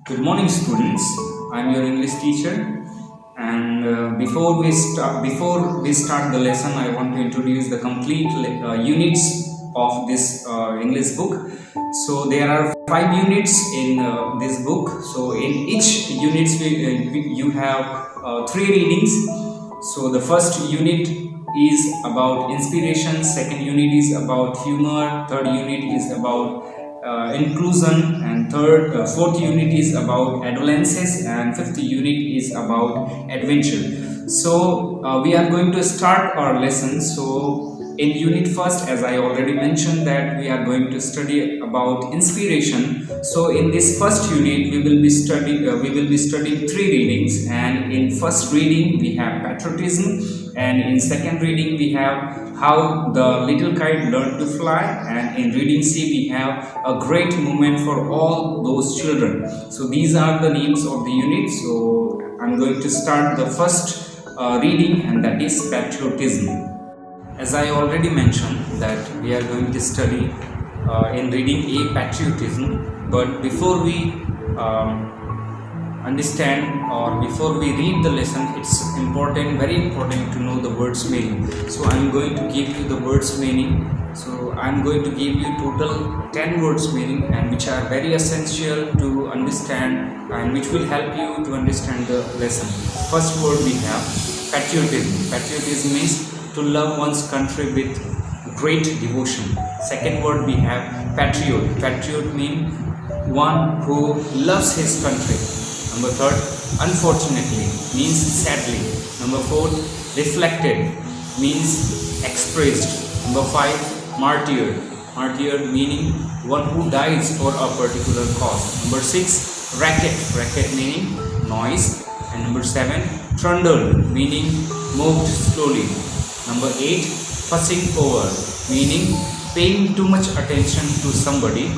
Good morning, students. I'm your English teacher, and before we start the lesson, I want to introduce the complete units of this English book. So there are 5 units in this book. So in each units, you have 3 readings. So the first unit is about inspiration, second unit is about humor, third unit is about inclusion, and fourth unit is about adolescence, and fifth unit is about adventure. So we are going to start our lesson. So in unit first, as I already mentioned, that we are going to study about inspiration. So in this first unit we will be studying 3 readings, and in first reading we have patriotism, and in second reading we have how the little kite learned to fly, and in reading C we have a great moment for all those children. So these are the names of the unit. So I'm going to start the first reading, and that is patriotism. As I already mentioned that we are going to study in reading A, patriotism, but before we understand or before we read the lesson, it's very important to know the words meaning. So I'm going to give you the words meaning. So I'm going to give you total 10 words meaning, and which are very essential to understand and which will help you to understand the lesson. First word we have patriotism. Patriotism means to love one's country with great devotion. Second word we have patriot. Patriot means one who loves his country. Number third, unfortunately means sadly. Number fourth, reflected means expressed. Number five, martyr. Martyr meaning one who dies for a particular cause. Number six, racket. Racket meaning noise. And number seven, trundle meaning moved slowly. Number 8, fussing over meaning paying too much attention to somebody.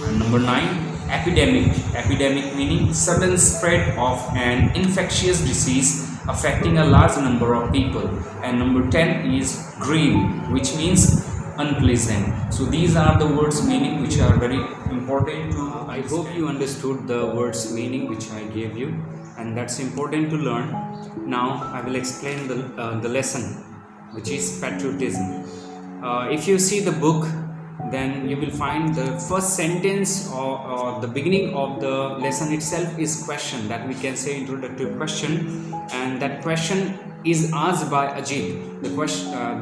And number 9, epidemic. Epidemic meaning sudden spread of an infectious disease affecting a large number of people. And number 10 is green, which means unpleasant. So these are the words meaning which are very important to I hope you understood the words meaning which I gave you, and that's important to learn. Now I will explain the lesson, which is patriotism. If you see the book, then you will find the first sentence or the beginning of the lesson itself is question, that we can say introductory question, and that question is asked by Ajit.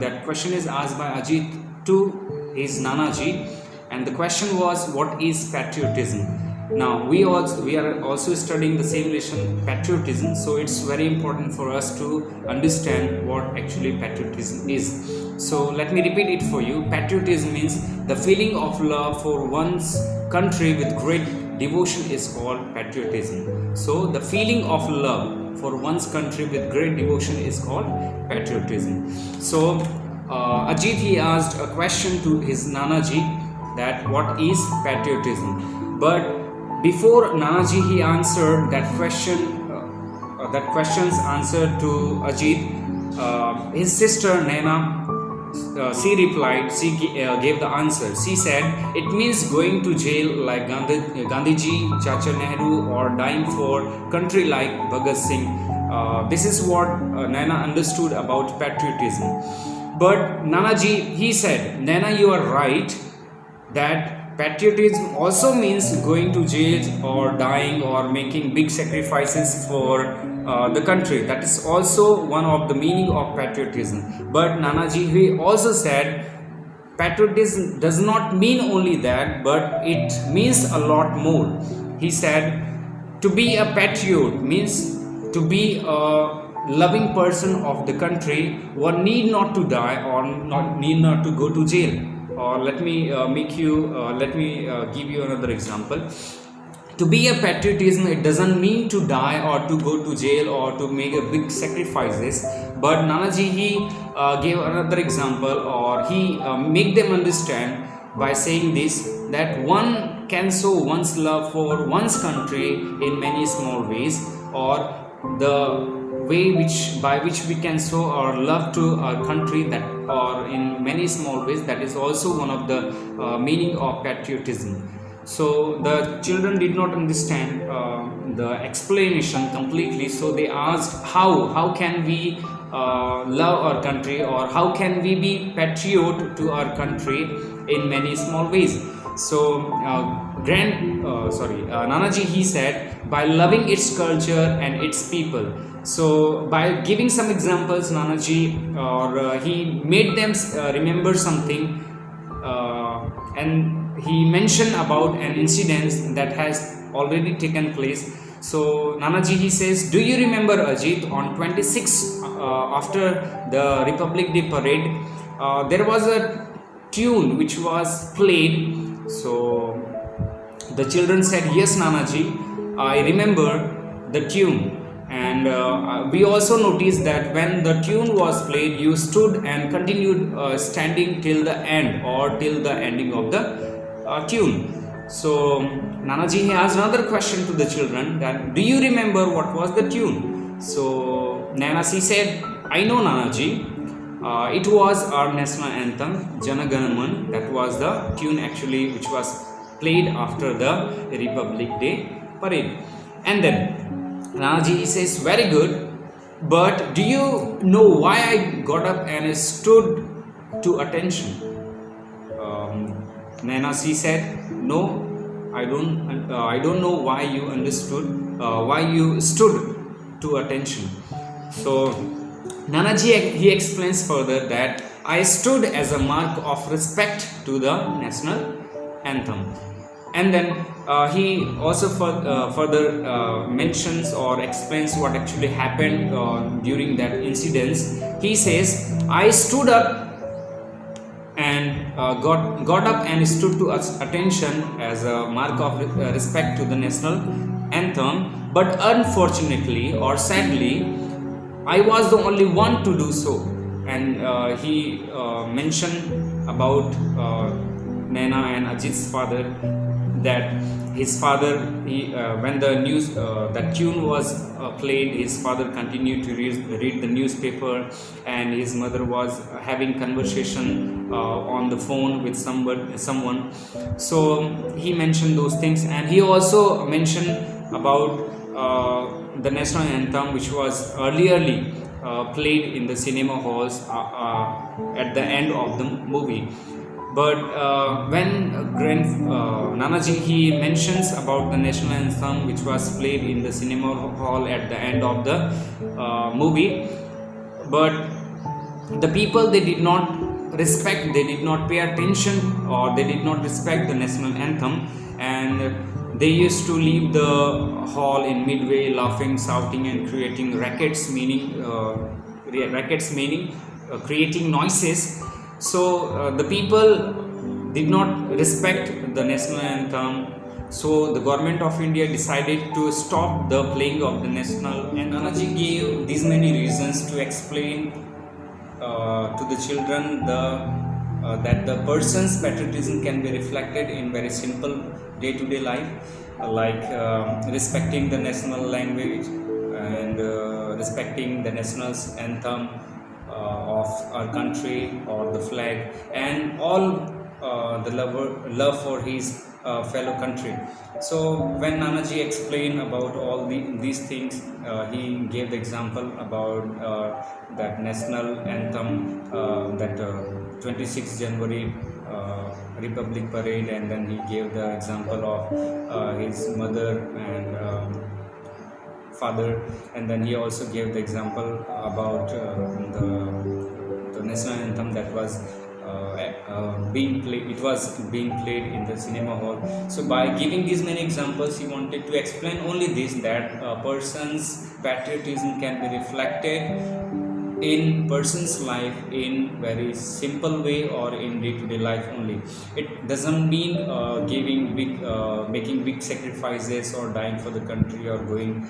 That question is asked by Ajit to his Nanaji, and the question was, what is patriotism? Now we are also studying the same lesson, patriotism, so it's very important for us to understand what actually patriotism is. So let me repeat it for you. Patriotism means the feeling of love for one's country with great devotion is called patriotism. So the feeling of love for one's country with great devotion is called patriotism. So Ajit, he asked a question to his Nanaji, that what is patriotism? But before Nanaji he answered that question's answer to Ajit, his sister Naina, she replied, gave the answer. She said, it means going to jail like Gandhiji, Chacha Nehru, or dying for country like Bhagat Singh. This is what Naina understood about patriotism. But Nanaji, he said, Naina, you are right, that patriotism also means going to jail or dying or making big sacrifices for the country. That is also one of the meaning of patriotism. But Nanaji, he also said patriotism does not mean only that, but it means a lot more. He said to be a patriot means to be a loving person of the country. One need not to die or need not to go to jail. Or let me give you another example. To be a patriotism, it doesn't mean to die or to go to jail or to make a big sacrifices. But Nanaji, he gave another example, or he make them understand by saying this, that one can show one's love for one's country in many small ways, or the way by which we can show our love to our country, that or in many small ways, that is also one of the meaning of patriotism. So the children did not understand the explanation completely, so they asked how can we love our country, or how can we be patriot to our country in many small ways. So Nanaji, he said, by loving its culture and its people. So by giving some examples, Nanaji, or he made them remember something, and he mentioned about an incident that has already taken place. So Nanaji, he says, do you remember, Ajit, on 26 after the Republic Day parade, there was a tune which was played. So the children said, yes Nanaji, I remember the tune. And we also noticed that when the tune was played, you stood and continued standing till the end, or till the ending of the tune. So Nanaji, he asked another question to the children, that do you remember what was the tune? So Nanaji said, I know Nanaji, it was our national anthem, Jana Gana Man. That was the tune actually which was played after the Republic Day parade. And then Nanaji, he says, very good, but do you know why I got up and stood to attention? Nanaji said, no, I don't know why you understood, why you stood to attention. So Nanaji, he explains further that I stood as a mark of respect to the national anthem. And then he also further mentions or explains what actually happened during that incident. He says, I stood up and got up and stood to attention as a mark of respect to the national anthem, but unfortunately or sadly, I was the only one to do so. And he mentioned about Naina and Ajit's father, that his father, when the news, that tune was played, his father continued to read the newspaper, and his mother was having conversation on the phone with someone. So he mentioned those things, and he also mentioned about the national anthem, which was earlierly played in the cinema halls at the end of the movie. But when Nanaji, he mentions about the national anthem which was played in the cinema hall at the end of the movie, but the people, they did not respect, they did not pay attention, or they did not respect the national anthem, and they used to leave the hall in midway, laughing, shouting, and creating rackets, meaning creating noises. So the people did not respect the national anthem. So the government of India decided to stop the playing of the national anthem. And Nanaji gave these many reasons to explain to the children that the person's patriotism can be reflected in very simple day-to-day life, like respecting the national language and respecting the national anthem of our country, or the flag, and all the love for his fellow country. So when Nanaji explained about all these things, he gave the example about that national anthem, that 26th January Republic Parade, and then he gave the example of his mother and father, and then he also gave the example about the national anthem that was being played. It was being played in the cinema hall. So by giving these many examples, he wanted to explain only this, that a person's patriotism can be reflected in person's life in very simple way, or in day-to-day life only. It doesn't mean making big sacrifices, or dying for the country, or going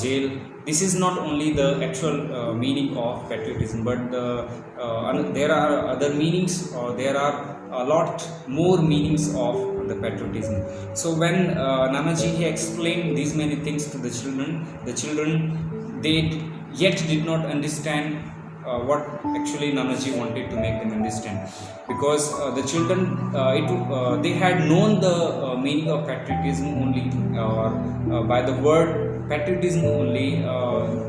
jail. This is not only the actual meaning of patriotism, but there are other meanings, or there are a lot more meanings of the patriotism. So when Nanaji, he explained these many things to the children, they yet did not understand what actually Nanaji wanted to make them understand, because the children they had known the meaning of patriotism only, or by the word patriotism only,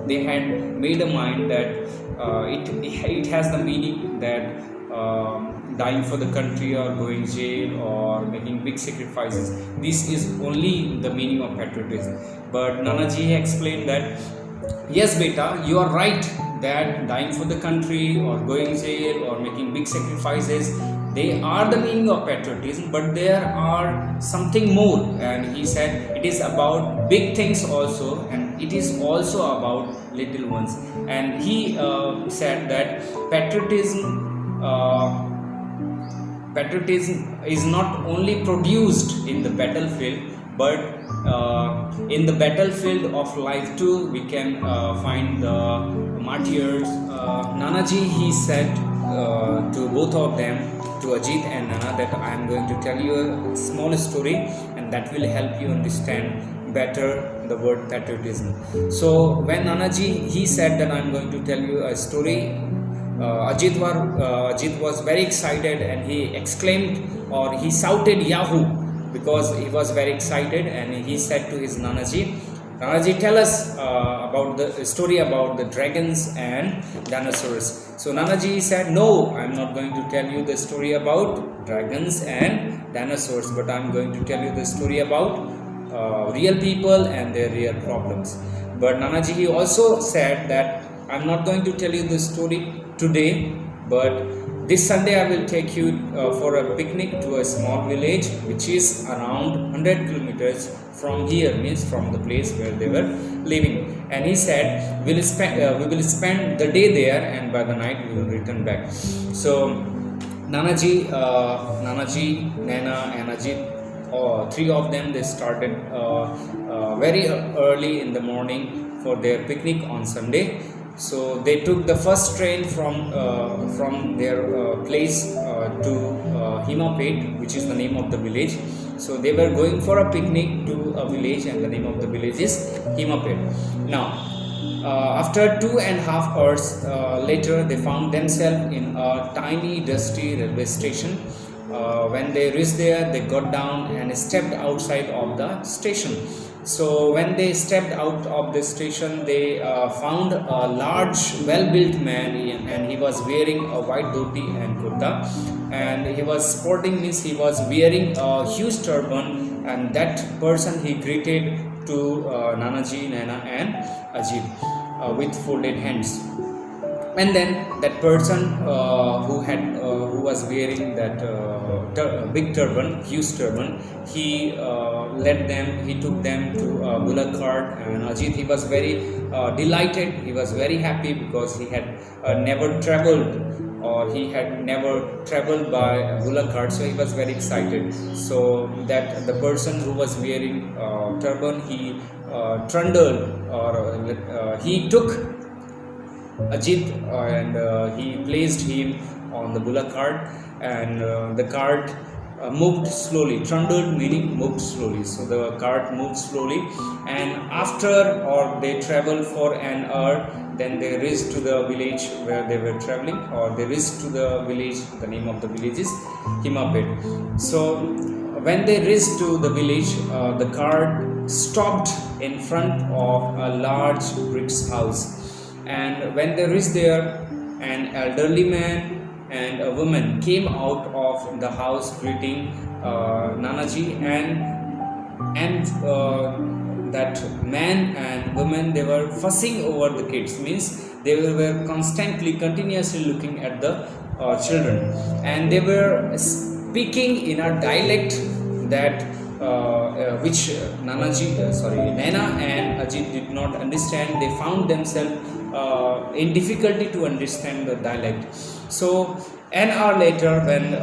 they had made a mind that it has the meaning that dying for the country or going jail or making big sacrifices, this is only the meaning of patriotism. But Nanaji explained that yes beta, you are right that dying for the country or going jail or making big sacrifices, they are the meaning of patriotism, but there are something more. And he said it is about big things also, and it is also about little ones. And he said that patriotism is not only produced in the battlefield, but in the battlefield of life too we can find the martyrs. Nanaji, he said to both of them, to Ajit and Nana, that I am going to tell you a small story, and that will help you understand better the word patriotism. So when Nanaji, he said that I am going to tell you a story, Ajit was very excited, and he exclaimed, or he shouted Yahoo, because he was very excited. And he said to his Nanaji, tell us about the story about the dragons and dinosaurs. So Nanaji said, no, I am not going to tell you the story about dragons and dinosaurs, but I am going to tell you the story about real people and their real problems. But Nanaji, he also said that I am not going to tell you the story today, but this Sunday I will take you for a picnic to a small village which is around 100 kilometers from here, means from the place where they were living. And he said we will spend the day there, and by the night we will return back. So Nanaji, Naina and Ajit, three of them, they started very early in the morning for their picnic on Sunday. So they took the first train from their place to Himapet, which is the name of the village. So they were going for a picnic to a village, and the name of the village is Himapet. Now, after 2.5 hours later, they found themselves in a tiny, dusty railway station. When they reached there, they got down and stepped outside of the station. So when they stepped out of the station, they found a large, well-built man, and he was wearing a white dhoti and kurta, and he was sporting, means he was wearing a huge turban, and that person he greeted to Nanaji, Naina and Ajit with folded hands. And then that person who was wearing that big turban, huge turban, he took them to a bullock cart. And Ajit, he was very delighted, he was very happy, because he had never traveled by a bullock cart, so he was very excited. So that the person who was wearing turban, he trundled, or he took Ajit, and he placed him on the bullock cart, and the cart moved slowly. Trundled meaning moved slowly. So the cart moved slowly, and after, or they traveled for an hour, then they reached to the village where they were traveling, or they reached to the village. The name of the village is Himapet. So when they reached to the village, the cart stopped in front of a large bricks house. And when they reached there, an elderly man and a woman came out of the house greeting Nanaji, and that man and woman, they were fussing over the kids, means they were continuously looking at the children, and they were speaking in a dialect that which Naina and Ajit did not understand. They found themselves in difficulty to understand the dialect. So an hour later, when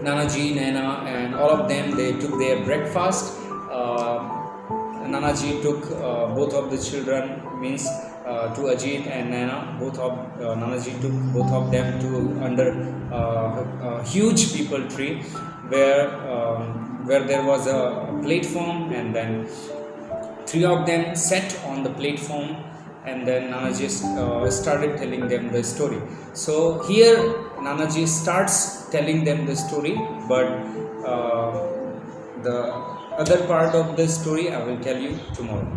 Nanaji, Naina and all of them, they took their breakfast, Nanaji took both of the children, means to Ajit and Naina, Nanaji took both of them to under a huge peepal tree, where there was a platform, and then three of them sat on the platform, and then Nanaji started telling them the story. So here Nanaji starts telling them the story, but the other part of the story I will tell you tomorrow.